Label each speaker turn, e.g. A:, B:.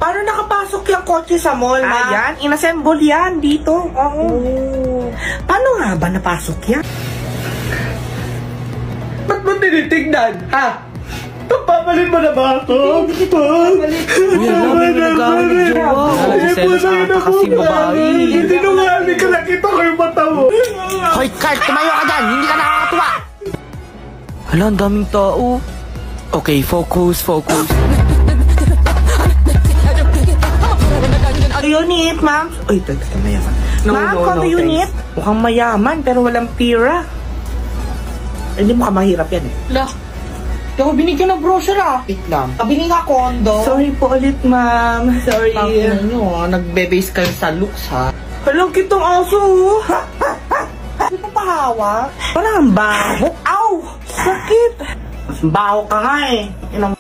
A: Paano nakapasok yung kotse sa mall, ma?
B: Ayan, inassemble yan dito. Oo.
A: Paano nga ba napasok yan? Ba't mo tinitignan, ha? Papalit mo na ba ako?
B: Hindi kita papalit.
C: Uy, alam, may nag-awal ng jowa. Selos ata kasi babae.
A: Hindi nungaling ka, nakita ko yung mata mo.
C: Hoy, Carl, tumayo ka dyan. Hindi ka nakakatuwa. Hala, ang daming tao. Okay, focus.
B: Unit, ma'am. Uy, ito mayaman. Ma'am, condo unit. Mukhang mayaman, pero walang pira. Hindi mo ka mahirap yan eh.
A: Lah, di ako binigyan ng brochure
B: Wait lang.
A: Pabili nga kondo.
B: Sorry po ulit, ma'am. Sorry.
A: Tangina nyo, nagbe-base kayo sa looks, ha?
B: Halang kitang aso.
A: Hindi mo pahawa?
B: Wala ang baho. Ow! Sakit. Mas baho ka nga eh. Inang